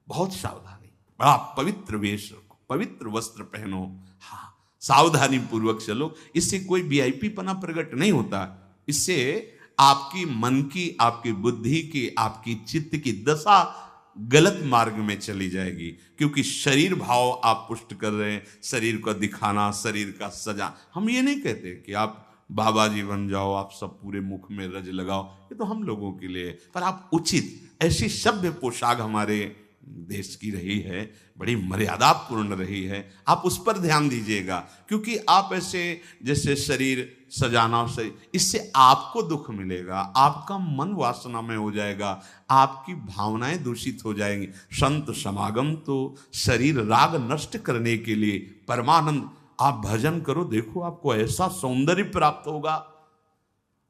बहुत सावधानी। बड़ा पवित्र वेश रखो, पवित्र वस्त्र पहनो, हाँ, सावधानी पूर्वक चलो। इससे कोई वीआईपी पना प्रकट नहीं होता, इससे आपकी मन की, आपकी बुद्धि की, आपकी चित्त की दशा गलत मार्ग में चली जाएगी, क्योंकि शरीर भाव आप पुष्ट कर रहे हैं, शरीर को दिखाना, शरीर का सजा। हम ये नहीं कहते कि आप बाबा जी बन जाओ, आप सब पूरे मुख में रज लगाओ, ये तो हम लोगों के लिए, पर आप उचित ऐसी सभ्य पोशाक हमारे देश की रही है, बड़ी मर्यादापूर्ण रही है, आप उस पर ध्यान दीजिएगा। क्योंकि आप ऐसे जैसे शरीर सजाना से, इससे आपको दुख मिलेगा, आपका मन वासना में हो जाएगा, आपकी भावनाएं दूषित हो जाएंगी। संत समागम तो शरीर राग नष्ट करने के लिए, परमानंद। आप भजन करो, देखो आपको ऐसा सौंदर्य प्राप्त होगा,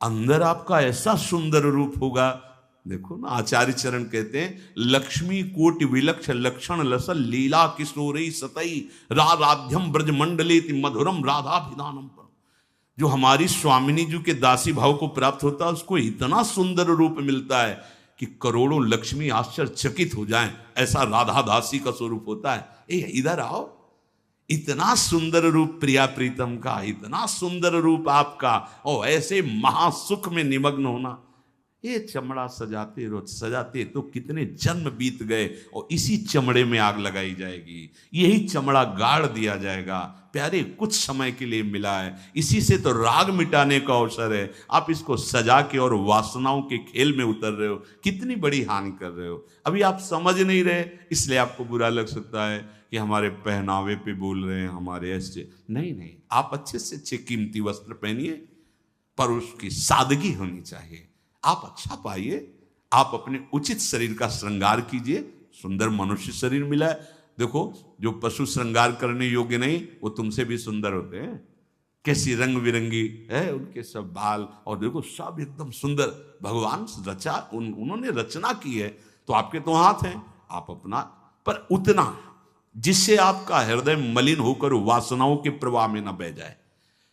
अंदर आपका ऐसा सुंदर रूप होगा। देखो ना, आचार्य चरण कहते हैं, लक्ष्मी कोटि विलक्ष लक्षण लसल लीला किशोरी सतई राधाध्यम ब्रज मंडले मधुरम राधाभिधानम। जो हमारी स्वामिनी जी के दासी भाव को प्राप्त होता है, उसको इतना सुंदर रूप मिलता है कि करोड़ों लक्ष्मी आश्चर्यचकित हो जाएं, ऐसा राधा दासी का स्वरूप होता है। इधर आओ, इतना सुंदर रूप प्रिया प्रीतम का, इतना सुंदर रूप आपका, और ऐसे महासुख में निमग्न होना। ये चमड़ा सजाते रोज सजाते तो कितने जन्म बीत गए, और इसी चमड़े में आग लगाई जाएगी, यही चमड़ा गाड़ दिया जाएगा। प्यारे, कुछ समय के लिए मिला है, इसी से तो राग मिटाने का अवसर है। आप इसको सजा के और वासनाओं के खेल में उतर रहे हो, कितनी बड़ी हानि कर रहे हो। अभी आप समझ नहीं रहे, इसलिए आपको बुरा लग सकता है कि हमारे पहनावे पे बोल रहे हैं, हमारे ऐसे। नहीं, आप अच्छे से अच्छे कीमती वस्त्र पहनिए, पर उसकी सादगी होनी चाहिए। आप अच्छा पाइए, आप अपने उचित शरीर का श्रृंगार कीजिए। सुंदर मनुष्य शरीर मिला है, देखो, जो पशु श्रृंगार करने योग्य नहीं, वो तुमसे भी सुंदर होते हैं। कैसी रंग बिरंगी है उनके सब बाल, और देखो सब एकदम सुंदर, भगवान रचा, उन्होंने रचना की है। तो आपके तो हाथ हैं, आप अपना, पर उतना जिससे आपका हृदय मलिन होकर वासनाओं के प्रवाह में न बह जाए,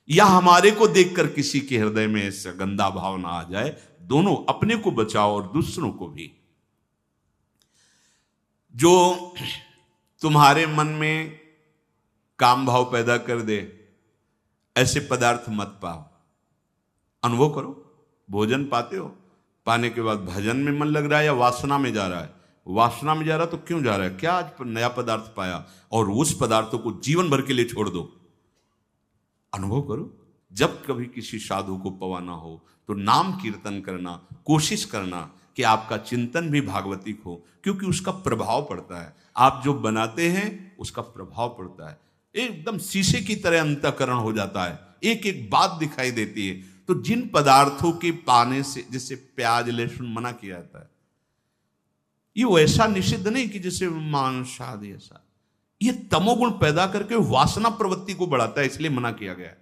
या हमारे को देखकर किसी के हृदय में ऐसा गंदा भाव ना आ जाए। दोनों, अपने को बचाओ और दूसरों को भी। जो तुम्हारे मन में काम भाव पैदा कर दे, ऐसे पदार्थ मत पाओ। अनुभव करो, भोजन पाते हो, पाने के बाद भजन में मन लग रहा है या वासना में जा रहा है? वासना में जा रहा तो क्यों जा रहा है? क्या आज नया पदार्थ पाया, और उस पदार्थों को जीवन भर के लिए छोड़ दो। अनुभव करो, जब कभी किसी साधु को पवाना हो तो नाम कीर्तन करना, कोशिश करना कि आपका चिंतन भी भागवतिक हो, क्योंकि उसका प्रभाव पड़ता है। आप जो बनाते हैं उसका प्रभाव पड़ता है, एकदम शीशे की तरह अंतःकरण हो जाता है, एक एक बात दिखाई देती है। तो जिन पदार्थों के पाने से, जैसे प्याज लहसुन मना किया जाता है, ये वैसा निषिद्ध नहीं कि जैसे मांस आदि ऐसा, ये तमोगुण पैदा करके वासना प्रवृत्ति को बढ़ाता है, इसलिए मना किया गया है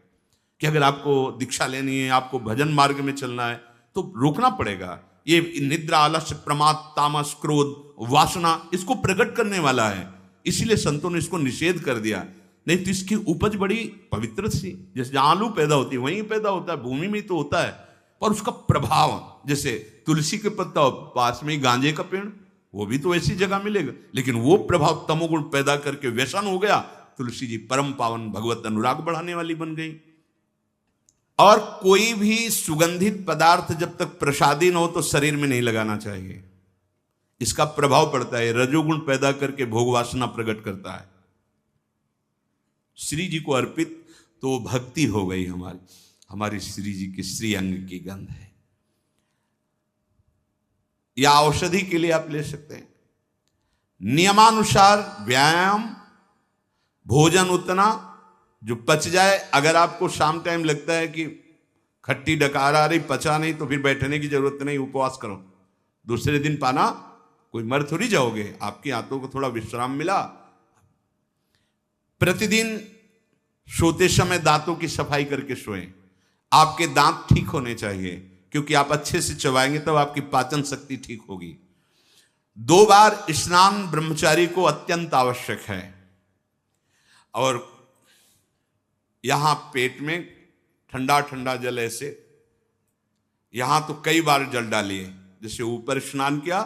कि अगर आपको दीक्षा लेनी है, आपको भजन मार्ग में चलना है तो रोकना पड़ेगा। ये निद्रा, आलस्य, प्रमाद, तामस, क्रोध, वासना, इसको प्रकट करने वाला है, इसीलिए संतों ने इसको निषेध कर दिया। नहीं तो इसकी उपज बड़ी पवित्र सी, जैसे जहां आलू पैदा होती है वहीं पैदा होता है, भूमि में तो होता है, पर उसका प्रभाव, जैसे तुलसी के पत्ता पास में ही गांजे का पेड़, वो भी तो ऐसी जगह मिलेगा, लेकिन वो प्रभाव तमोगुण पैदा करके व्यसन हो गया। तुलसी जी परम पावन भगवत अनुराग बढ़ाने वाली बन गई। और कोई भी सुगंधित पदार्थ जब तक प्रसादी न हो तो शरीर में नहीं लगाना चाहिए, इसका प्रभाव पड़ता है, रजोगुण पैदा करके भोग वासना प्रकट करता है। श्री जी को अर्पित तो भक्ति हो गई हमारी श्री जी की श्री अंग की गंध है, या औषधि के लिए आप ले सकते हैं। नियमानुसार व्यायाम, भोजन उतना जो पच जाए। अगर आपको शाम टाइम लगता है कि खट्टी डकार आ रही, पचा नहीं, तो फिर बैठने की जरूरत नहीं, उपवास करो, दूसरे दिन पाना, कोई मर थोड़ी जाओगे, आपकी आंतों को थोड़ा विश्राम मिला। प्रतिदिन सोते समय दांतों की सफाई करके सोएं। आपके दांत ठीक होने चाहिए, क्योंकि आप अच्छे से चबाएंगे तब आपकी पाचन शक्ति ठीक होगी। 2 बार स्नान ब्रह्मचारी को अत्यंत आवश्यक है। और यहां पेट में ठंडा ठंडा जल ऐसे, यहां तो कई बार जल डालिए, जैसे ऊपर स्नान किया,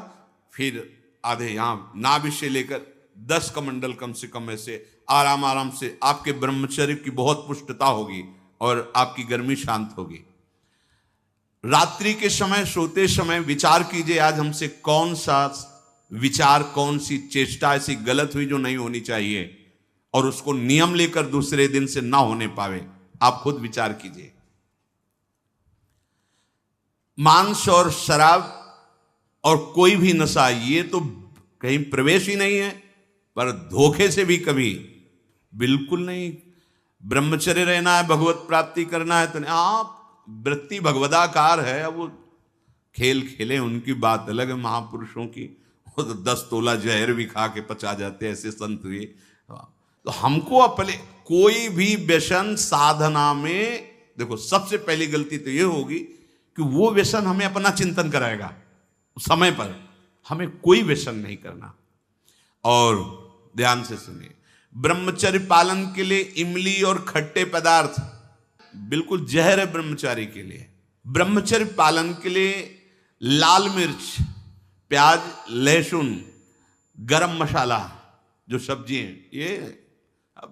फिर आधे यहां नाभि से लेकर 10 कमंडल कम से कम ऐसे आराम आराम से, आपके ब्रह्मचर्य की बहुत पुष्टता होगी और आपकी गर्मी शांत होगी। रात्रि के समय, सोते समय विचार कीजिए, आज हमसे कौन सा विचार, कौन सी चेष्टा ऐसी गलत हुई जो नहीं होनी चाहिए, और उसको नियम लेकर दूसरे दिन से ना होने पावे। आप खुद विचार कीजिए। मांस और शराब और कोई भी नशा, ये तो कहीं प्रवेश ही नहीं है, पर धोखे से भी कभी बिल्कुल नहीं। ब्रह्मचर्य रहना है, भगवत प्राप्ति करना है, तो आप वृत्ति भगवदाकार है। अब वो खेल खेले, उनकी बात अलग है, महापुरुषों की, वो तो 10 तोला जहर भी खा के पचा जाते, ऐसे संत हुए। तो हमको अपने कोई भी व्यसन साधना में, देखो सबसे पहली गलती तो ये होगी कि वो व्यसन हमें अपना चिंतन कराएगा, समय पर हमें कोई व्यसन नहीं करना। और ध्यान से सुनिए, ब्रह्मचर्य पालन के लिए इमली और खट्टे पदार्थ बिल्कुल जहर है ब्रह्मचारी के लिए। ब्रह्मचर्य पालन के लिए लाल मिर्च, प्याज, लहसुन, गरम मसाला, जो सब्जी हैं, ये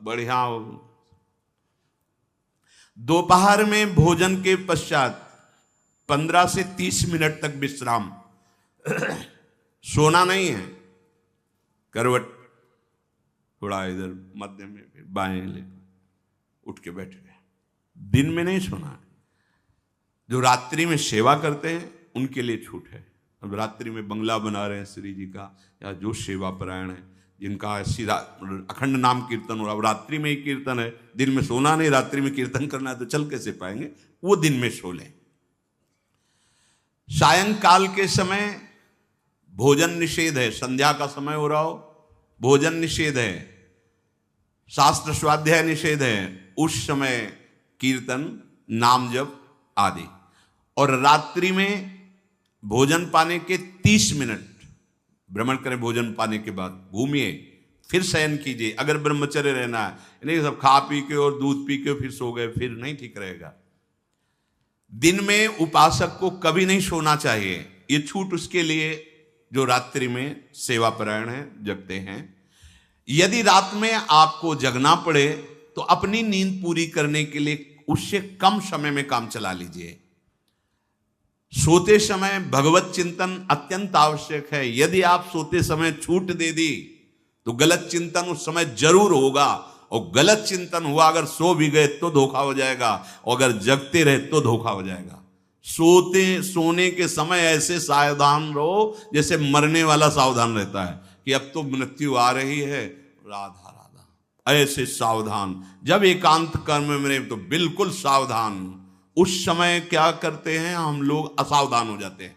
बढ़िया। दोपहर में भोजन के पश्चात 15 से 30 मिनट तक विश्राम। सोना नहीं है, करवट थोड़ा इधर मध्य में, फिर बाएं ले, उठ के बैठ गए। दिन में नहीं सोना है। जो रात्रि में सेवा करते हैं उनके लिए छूट है। अब रात्रि में बंगला बना रहे हैं श्री जी का, या जो सेवा परायण है, जिनका सीधा अखंड नाम कीर्तन हो रहा, अब रात्रि में ही कीर्तन है, दिन में सोना नहीं, रात्रि में कीर्तन करना है, तो चल कैसे पाएंगे, वो दिन में सो लें। सायंकाल के समय भोजन निषेध है, संध्या का समय हो रहा हो, भोजन निषेध है, शास्त्र स्वाध्याय निषेध है, उस समय कीर्तन, नाम जप आदि। और रात्रि में भोजन पाने के 30 मिनट भ्रमण करें, भोजन पाने के बाद घूमिए, फिर शयन कीजिए। अगर ब्रह्मचर्य रहना है, नहीं सब खा पी के और दूध पी के फिर सो गए, फिर नहीं ठीक रहेगा। दिन में उपासक को कभी नहीं सोना चाहिए, ये छूट उसके लिए जो रात्रि में सेवा परायण है, जगते हैं। यदि रात में आपको जगना पड़े तो अपनी नींद पूरी करने के लिए उससे कम समय में काम चला लीजिए। सोते समय भगवत चिंतन अत्यंत आवश्यक है। यदि आप सोते समय छूट दे दी तो गलत चिंतन उस समय जरूर होगा, और गलत चिंतन हुआ अगर सो भी गए तो धोखा हो जाएगा, और अगर जगते रहे तो धोखा हो जाएगा। सोने के समय ऐसे सावधान रहो जैसे मरने वाला सावधान रहता है कि अब तो मृत्यु आ रही है, राधा राधा, ऐसे सावधान। जब एकांत कर्म में तो बिल्कुल सावधान, उस समय क्या करते हैं, हम लोग असावधान हो जाते हैं,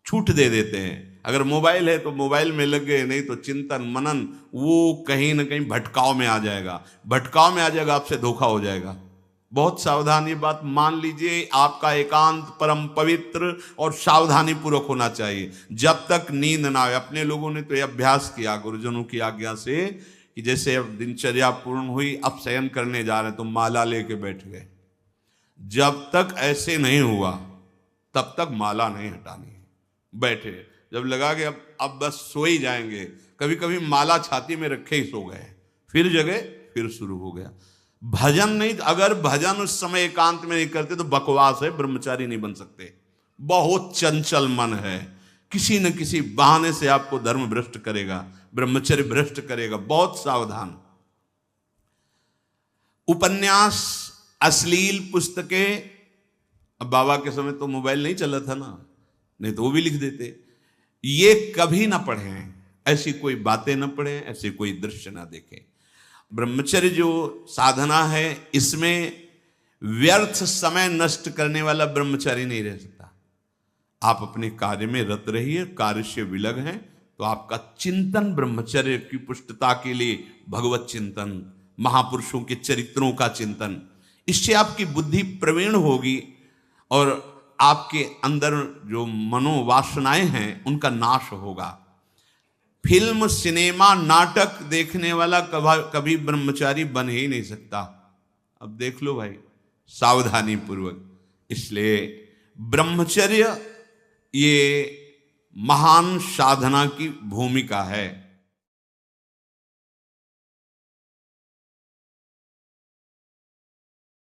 छूट दे देते हैं। अगर मोबाइल है तो मोबाइल में लग गए, नहीं तो चिंतन मनन वो कहीं ना कहीं भटकाव में आ जाएगा, भटकाव में आ जाएगा, आपसे धोखा हो जाएगा। बहुत सावधान, ये बात मान लीजिए, आपका एकांत परम पवित्र और सावधानी पूर्वक होना चाहिए जब तक नींद ना आए। अपने लोगों ने तो ये अभ्यास किया गुरुजनों की आज्ञा से कि जैसे अब दिनचर्या पूर्ण हुई, अब शयन करने जा रहे हैं तो माला लेके बैठ गए। जब तक ऐसे नहीं हुआ तब तक माला नहीं हटानी है। बैठे, जब लगा कि अब बस सो ही जाएंगे, कभी कभी माला छाती में रखे ही सो गए, फिर जगह फिर शुरू हो गया। भजन नहीं, अगर भजन उस समय एकांत में नहीं करते तो बकवास है, ब्रह्मचारी नहीं बन सकते। बहुत चंचल मन है, किसी न किसी बहाने से आपको धर्म भ्रष्ट करेगा, ब्रह्मचर्य भ्रष्ट करेगा। बहुत सावधान। उपन्यास, अश्लील पुस्तकें, अब बाबा के समय तो मोबाइल नहीं चला था ना, नहीं तो वो भी लिख देते। ये कभी ना पढ़ें, ऐसी कोई बातें ना पढ़ें, ऐसे कोई दृश्य ना देखें। ब्रह्मचर्य जो साधना है, इसमें व्यर्थ समय नष्ट करने वाला ब्रह्मचारी नहीं रह सकता। आप अपने कार्य में रत रहिए, कार्य से विलग हैं तो आपका चिंतन ब्रह्मचर्य की पुष्टता के लिए, भगवत चिंतन, महापुरुषों के चरित्रों का चिंतन, इससे आपकी बुद्धि प्रवीण होगी और आपके अंदर जो मनोवासनाएं हैं उनका नाश होगा। फिल्म, सिनेमा, नाटक देखने वाला कभी ब्रह्मचारी बन ही नहीं सकता। अब देख लो भाई, सावधानी पूर्वक। इसलिए ब्रह्मचर्य ये महान साधना की भूमिका है।